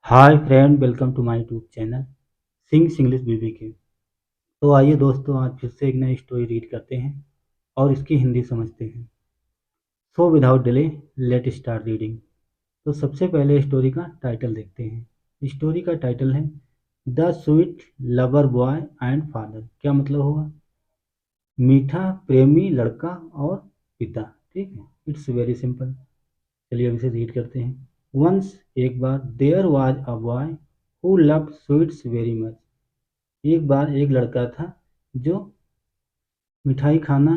Hi friend, welcome to my YouTube channel sings English BB के। तो आइए दोस्तों, आज फिर से एक नई स्टोरी रीड करते हैं और इसकी हिंदी समझते हैं। So without delay let start reading. तो सबसे पहले स्टोरी का टाइटल देखते हैं। स्टोरी का टाइटल है the sweet lover boy and father. क्या मतलब होगा? मीठा प्रेमी लड़का और पिता। ठीक है, इट्स वेरी सिंपल। चलिए अब इसे रीड करते हैं। वंस, एक बार, there was a boy who loved sweets very much. एक बार एक लड़का था जो मिठाई खाना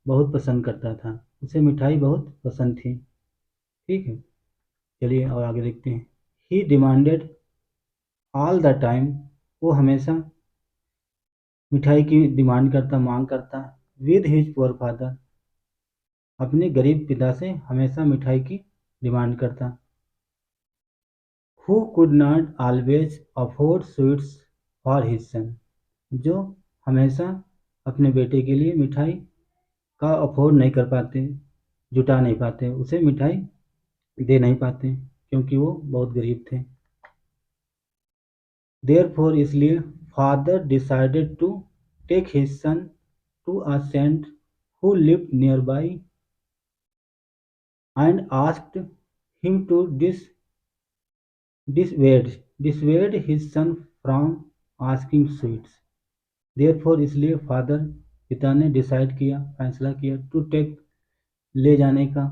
बहुत पसंद करता था। उसे मिठाई बहुत पसंद थी। ठीक है, चलिए और आगे देखते हैं। ही डिमांडेड ऑल द टाइम। वो हमेशा मिठाई की डिमांड करता, मांग करता। With his poor father. अपने गरीब पिता से हमेशा मिठाई की डिमांड करता। Who could not always afford sweets for his son. जो हमेशा अपने बेटे के लिए मिठाई का अफोर्ड नहीं कर पाते, जुटा नहीं पाते, उसे मिठाई दे नहीं पाते क्योंकि वो बहुत गरीब थे। देयरफॉर, इसलिए, father decided to take his son to a saint who lived near by and asked him to dissuade his son from asking sweets. Therefore, इसलिए, फादर पिता ने डिसाइड किया, फैसला किया, टू टेक ले जाने का,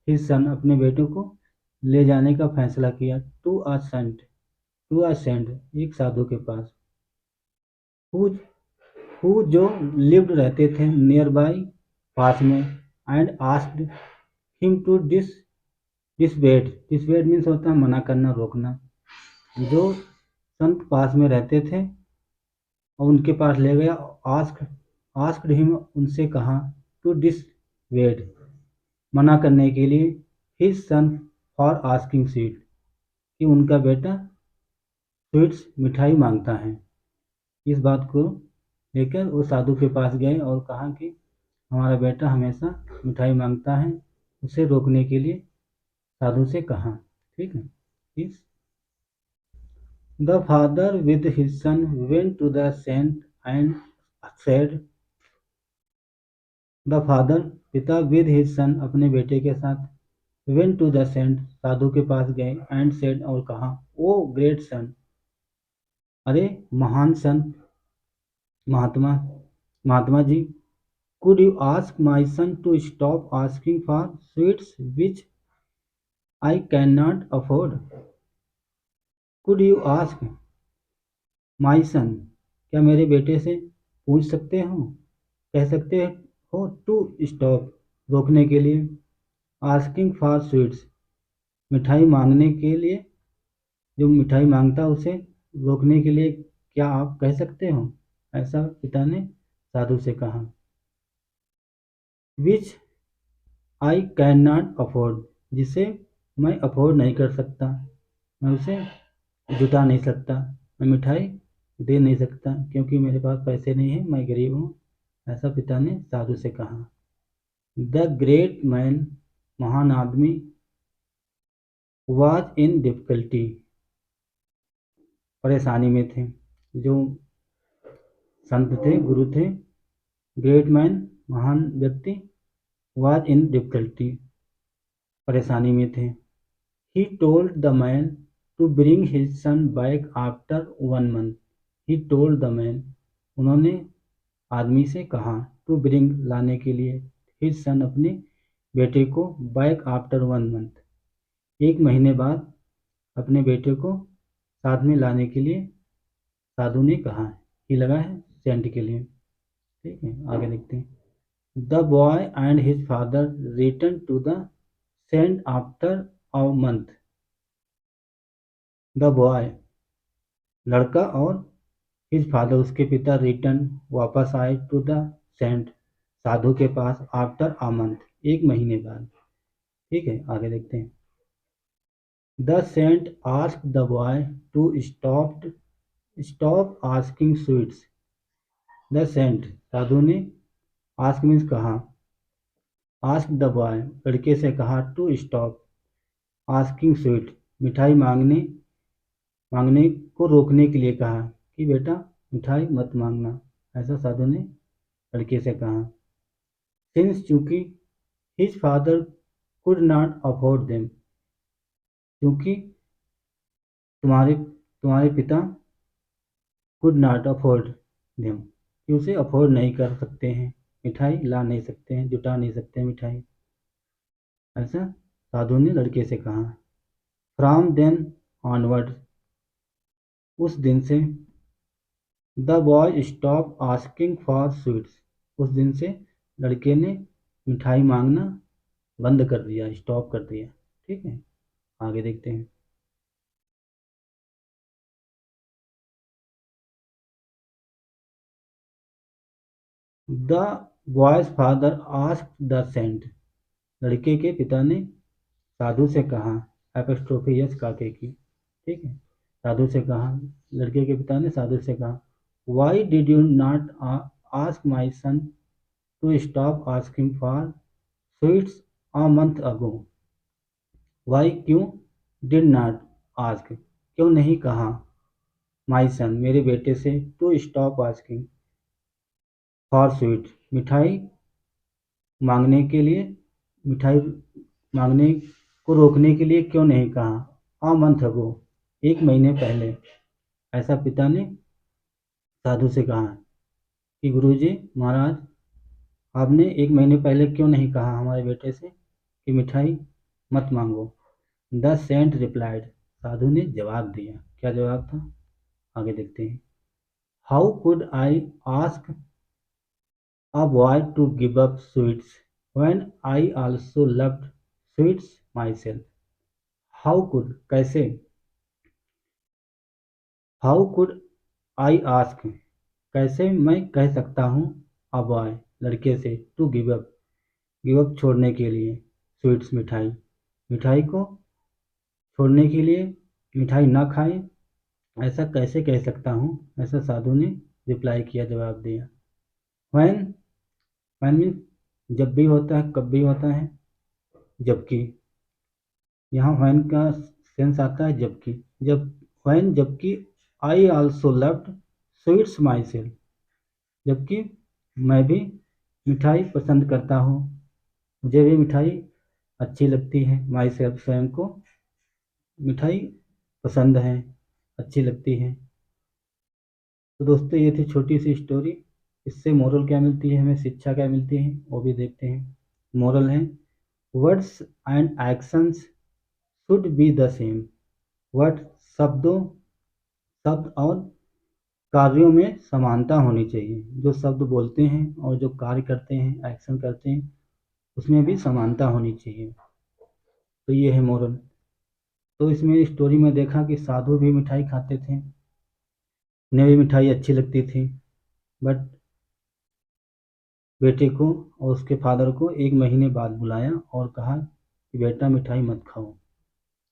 हिज सन अपने बेटे को ले जाने का फैसला किया, टू अ सेंट एक साधु के पास, हु हु जो लिव्ड रहते थे नियर बाई पास में, and asked him to dissuade means होता है मना करना, रोकना। जो संत पास में रहते थे और उनके पास ले गया। आस्क्ड हिम, उनसे कहा, टू डिसवेड मना करने के लिए, his son for asking sweet कि उनका बेटा स्वीट्स मिठाई मांगता है। इस बात को लेकर वो साधु के पास गए और कहा कि हमारा बेटा हमेशा मिठाई मांगता है, उसे रोकने के लिए साधु से कहा। ठीक है। इस the father with his son went to the saint and said. The father पिता विद हिज सन अपने बेटे के साथ, वेंट टू द सेंट साधु के पास गए, एंड सेड और कहा, ओ ग्रेट सन, अरे महान सन, महात्मा महात्मा जी, could you ask my son to stop asking for sweets which I can not afford. Could you ask my son, क्या मेरे बेटे से पूछ सकते हो, कह सकते हो, टू स्टॉप रोकने के लिए, आस्किंग फॉर स्वीट्स मिठाई मांगने के लिए, जो मिठाई मांगता उसे रोकने के लिए क्या आप कह सकते हो? ऐसा पिता ने साधु से कहा। विच आई कैन नॉट अफोर्ड, जिसे मैं अफोर्ड नहीं कर सकता, मैं उसे जुटा नहीं सकता, मैं मिठाई दे नहीं सकता क्योंकि मेरे पास पैसे नहीं हैं, मैं गरीब हूँ। ऐसा पिता ने साधु से कहा। द ग्रेट मैन, महान आदमी, वाज इन डिफिकल्टी, परेशानी में थे। जो संत थे, गुरु थे, ग्रेट मैन महान व्यक्ति, वाज इन डिफिकल्टी परेशानी में थे। He told the man to bring his son back after 1 month। He told the man, उन्होंने आदमी से कहा, टू ब्रिंग लाने के लिए, हिज सन अपने बेटे को, बैक आफ्टर 1 month एक महीने बाद अपने बेटे को साथ में लाने के लिए साधु ने कहा। ही लगा है सेंट के लिए। ठीक है, आगे देखते हैं। The boy and his father return to the saint after a month. The boy लड़का और हिज फादर उसके पिता रिटर्न वापस आए, टू द सेंट साधु के पास, आफ्टर अ मंथ एक महीने बाद। ठीक है, आगे देखते हैं। The saint ask the boy to stop asking sweets. The saint साधु ने, आस्क मीन्स कहा, आस्क द बॉय लड़के से कहा, टू स्टॉप आस्किंग स्वीट मिठाई मांगने मांगने को रोकने के लिए कहा कि बेटा मिठाई मत मांगना, ऐसा साधु ने लड़के से कहा। सिंस चूंकि his father could not afford them, क्योंकि तुम्हारे तुम्हारे पिता कुड नॉट अफोर्ड देम, कि उसे अफोर्ड नहीं कर सकते हैं, मिठाई ला नहीं सकते हैं, जुटा नहीं सकते हैं मिठाई, ऐसा साधु ने लड़के से कहा। फ्रॉम देन ऑनवर्ड, उस दिन से the boy stop asking for sweets, उस दिन से लड़के ने मिठाई मांगना बंद कर दिया, स्टॉप कर दिया। ठीक है, आगे देखते हैं। The boy's father asked the saint, लड़के के पिता ने साधु से कहा, एपोस्ट्रोफी यस काके की। ठीक है, साधु से कहा, लड़के के पिता ने साधु से कहा, why did you not ask my son to stop asking for sweets a month ago. Why क्यों, डिड नॉट आस्क क्यों नहीं कहा, माई सन मेरे बेटे से, to stop asking for sweet मिठाई मांगने के लिए, मिठाई मांगने को रोकने के लिए क्यों नहीं कहा, अ मंथ अगो एक महीने पहले, ऐसा पिता ने साधु से कहा कि गुरुजी महाराज आपने एक महीने पहले क्यों नहीं कहा हमारे बेटे से कि मिठाई मत मांगो। द सेंट रिप्लाइड, साधु ने जवाब दिया। क्या जवाब था, आगे देखते हैं। How could I ask a boy to give up sweets when I also loved sweets myself. How could कैसे, हाउ कुड आई आस्क कैसे मैं कह सकता हूँ, अ बॉय लड़के से, टू गिव अप छोड़ने के लिए, स्वीट्स मिठाई, मिठाई को छोड़ने के लिए, मिठाई ना खाए, ऐसा कैसे कह सकता हूँ, ऐसा साधु ने रिप्लाई किया, जवाब दिया। वैन, वैन मीन्स जब भी होता है, कब भी होता है, जबकि, यहाँ वैन का सेंस आता है जबकि, जब वैन जबकि, आई also loved sweets my self, जबकि मैं भी मिठाई पसंद करता हूँ, मुझे भी मिठाई अच्छी लगती है, माई सेल्फ स्वयं को मिठाई पसंद है, अच्छी लगती है। तो दोस्तों ये थी छोटी सी स्टोरी, इससे मोरल क्या मिलती है, हमें शिक्षा क्या मिलती है वो भी देखते हैं। मोरल है, words and actions should be the same, word शब्दों, शब्द और कार्यों में समानता होनी चाहिए, जो शब्द बोलते हैं और जो कार्य करते हैं, एक्शन करते हैं, उसमें भी समानता होनी चाहिए। तो ये है मोरल। तो इसमें स्टोरी में देखा कि साधु भी मिठाई खाते थे, उन्हें भी मिठाई अच्छी लगती थी, बट बेटे को और उसके फादर को एक महीने बाद बुलाया और कहा कि बेटा मिठाई मत खाओ,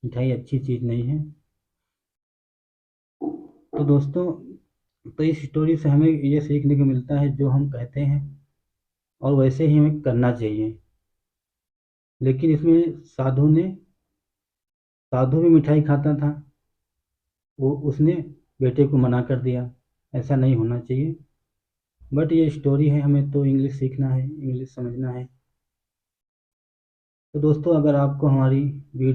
मिठाई अच्छी चीज़ नहीं है। तो दोस्तों, तो इस स्टोरी से हमें ये सीखने को मिलता है, जो हम कहते हैं और वैसे ही हमें करना चाहिए। लेकिन इसमें साधु भी मिठाई खाता था, वो उसने बेटे को मना कर दिया, ऐसा नहीं होना चाहिए। बट ये स्टोरी है, हमें तो इंग्लिश सीखना है, इंग्लिश समझना है। तो दोस्तों, अगर आपको हमारी वीडियो